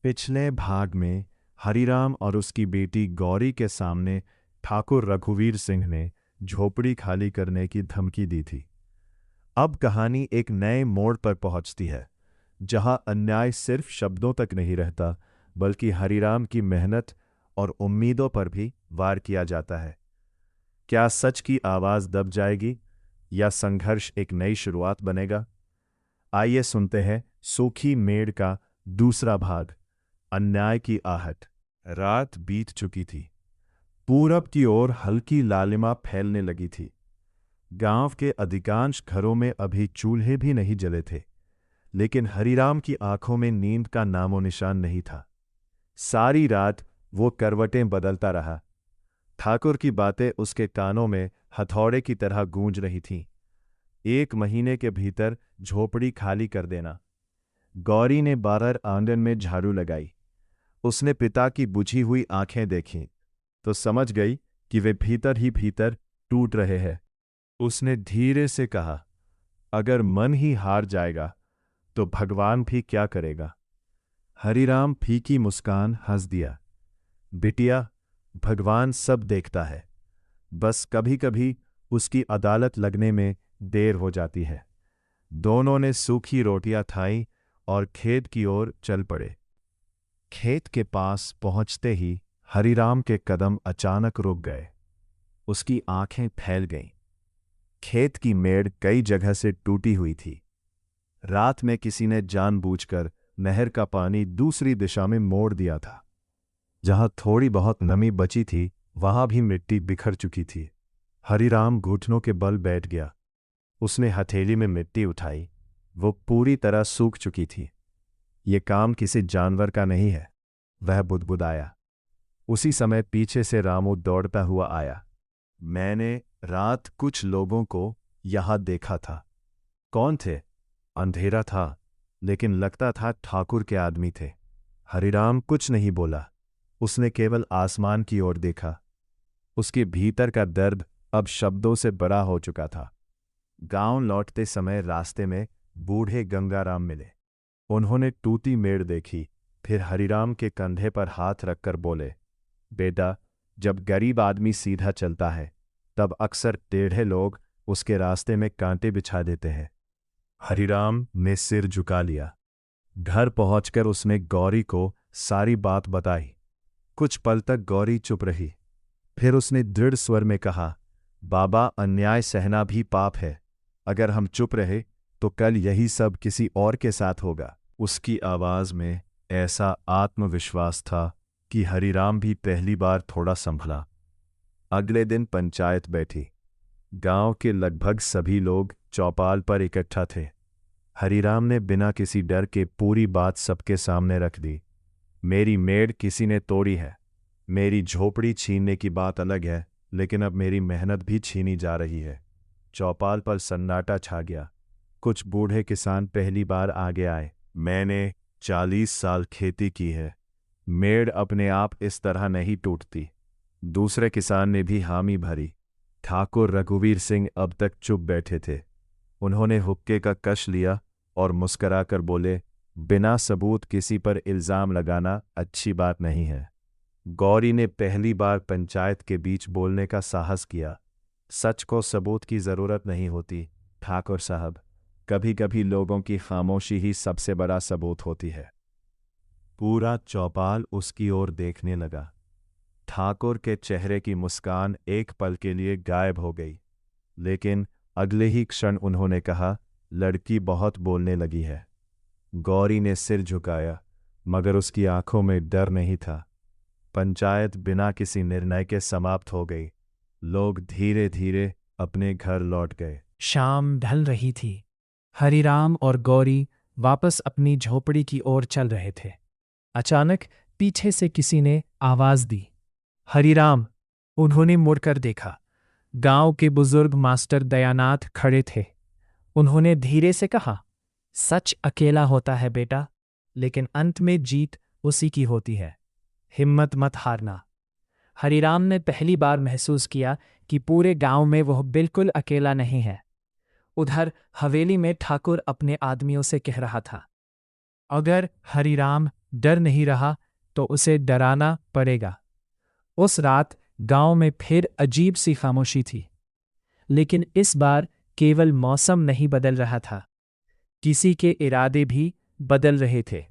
पिछले भाग में हरिराम और उसकी बेटी गौरी के सामने ठाकुर रघुवीर सिंह ने झोपड़ी खाली करने की धमकी दी थी। अब कहानी एक नए मोड़ पर पहुंचती है, जहां अन्याय सिर्फ शब्दों तक नहीं रहता, बल्कि हरिराम की मेहनत और उम्मीदों पर भी वार किया जाता है। क्या सच की आवाज दब जाएगी या संघर्ष एक नई शुरुआत बनेगा? आइए सुनते हैं सूखी मेड़ का दूसरा भाग, अन्याय की आहट। रात बीत चुकी थी। पूरब की ओर हल्की लालिमा फैलने लगी थी। गांव के अधिकांश घरों में अभी चूल्हे भी नहीं जले थे, लेकिन हरिराम की आंखों में नींद का नामो निशान नहीं था। सारी रात वो करवटें बदलता रहा। ठाकुर की बातें उसके कानों में हथौड़े की तरह गूंज रही थीं। 1 महीने के भीतर झोपड़ी खाली कर देना। गौरी ने बाहर आंगन में झाड़ू लगाई। उसने पिता की बुझी हुई आंखें देखीं तो समझ गई कि वे भीतर ही भीतर टूट रहे हैं। उसने धीरे से कहा, अगर मन ही हार जाएगा तो भगवान भी क्या करेगा? हरिराम फीकी मुस्कान हंस दिया। बिटिया, भगवान सब देखता है, बस कभी कभी उसकी अदालत लगने में देर हो जाती है। दोनों ने सूखी रोटियां खाई और खेत की ओर चल पड़े। खेत के पास पहुंचते ही हरिराम के कदम अचानक रुक गए। उसकी आंखें फैल गईं। खेत की मेड़ कई जगह से टूटी हुई थी। रात में किसी ने जानबूझकर नहर का पानी दूसरी दिशा में मोड़ दिया था। जहां थोड़ी बहुत नमी बची थी, वहां भी मिट्टी बिखर चुकी थी। हरिराम घुटनों के बल बैठ गया। उसने हथेली में मिट्टी उठाई। वो पूरी तरह सूख चुकी थी। ये काम किसी जानवर का नहीं है, वह बुदबुदाया। उसी समय पीछे से रामू दौड़ता हुआ आया। मैंने रात कुछ लोगों को यहां देखा था। कौन थे? अंधेरा था, लेकिन लगता था ठाकुर के आदमी थे। हरिराम कुछ नहीं बोला। उसने केवल आसमान की ओर देखा। उसके भीतर का दर्द अब शब्दों से बड़ा हो चुका था। गांव लौटते समय रास्ते में बूढ़े गंगाराम मिले। उन्होंने टूटी मेड़ देखी, फिर हरिराम के कंधे पर हाथ रखकर बोले, बेटा, जब गरीब आदमी सीधा चलता है तब अक्सर टेढ़े लोग उसके रास्ते में कांटे बिछा देते हैं। हरिराम ने सिर झुका लिया। घर पहुंचकर उसने गौरी को सारी बात बताई। कुछ पल तक गौरी चुप रही। फिर उसने दृढ़ स्वर में कहा, बाबा, अन्याय सहना भी पाप है। अगर हम चुप रहे तो कल यही सब किसी और के साथ होगा। उसकी आवाज में ऐसा आत्मविश्वास था कि हरिराम भी पहली बार थोड़ा संभला। अगले दिन पंचायत बैठी। गांव के लगभग सभी लोग चौपाल पर इकट्ठा थे। हरिराम ने बिना किसी डर के पूरी बात सबके सामने रख दी। मेरी मेड़ किसी ने तोड़ी है। मेरी झोपड़ी छीनने की बात अलग है, लेकिन अब मेरी मेहनत भी छीनी जा रही है। चौपाल पर सन्नाटा छा गया। कुछ बूढ़े किसान पहली बार आगे आए। मैंने 40 साल खेती की है। मेड़ अपने आप इस तरह नहीं टूटती। दूसरे किसान ने भी हामी भरी। ठाकुर रघुवीर सिंह अब तक चुप बैठे थे। उन्होंने हुक्के का कश लिया और मुस्कराकर बोले, बिना सबूत किसी पर इल्जाम लगाना अच्छी बात नहीं है। गौरी ने पहली बार पंचायत के बीच बोलने का साहस किया। सच को सबूत की जरूरत नहीं होती ठाकुर साहब, कभी कभी लोगों की खामोशी ही सबसे बड़ा सबूत होती है। पूरा चौपाल उसकी ओर देखने लगा। ठाकुर के चेहरे की मुस्कान एक पल के लिए गायब हो गई, लेकिन अगले ही क्षण उन्होंने कहा, लड़की बहुत बोलने लगी है। गौरी ने सिर झुकाया, मगर उसकी आंखों में डर नहीं था। पंचायत बिना किसी निर्णय के समाप्त हो गई। लोग धीरे धीरे अपने घर लौट गए। शाम ढल रही थी। हरिराम और गौरी वापस अपनी झोपड़ी की ओर चल रहे थे। अचानक पीछे से किसी ने आवाज दी, हरिराम। उन्होंने मुड़कर देखा। गांव के बुजुर्ग मास्टर दयानाथ खड़े थे। उन्होंने धीरे से कहा, सच अकेला होता है बेटा, लेकिन अंत में जीत उसी की होती है। हिम्मत मत हारना। हरिराम ने पहली बार महसूस किया कि पूरे गांव में वह बिल्कुल अकेला नहीं है। उधर हवेली में ठाकुर अपने आदमियों से कह रहा था, अगर हरिराम डर नहीं रहा तो उसे डराना पड़ेगा। उस रात गांव में फिर अजीब सी खामोशी थी। लेकिन इस बार केवल मौसम नहीं बदल रहा था, किसी के इरादे भी बदल रहे थे।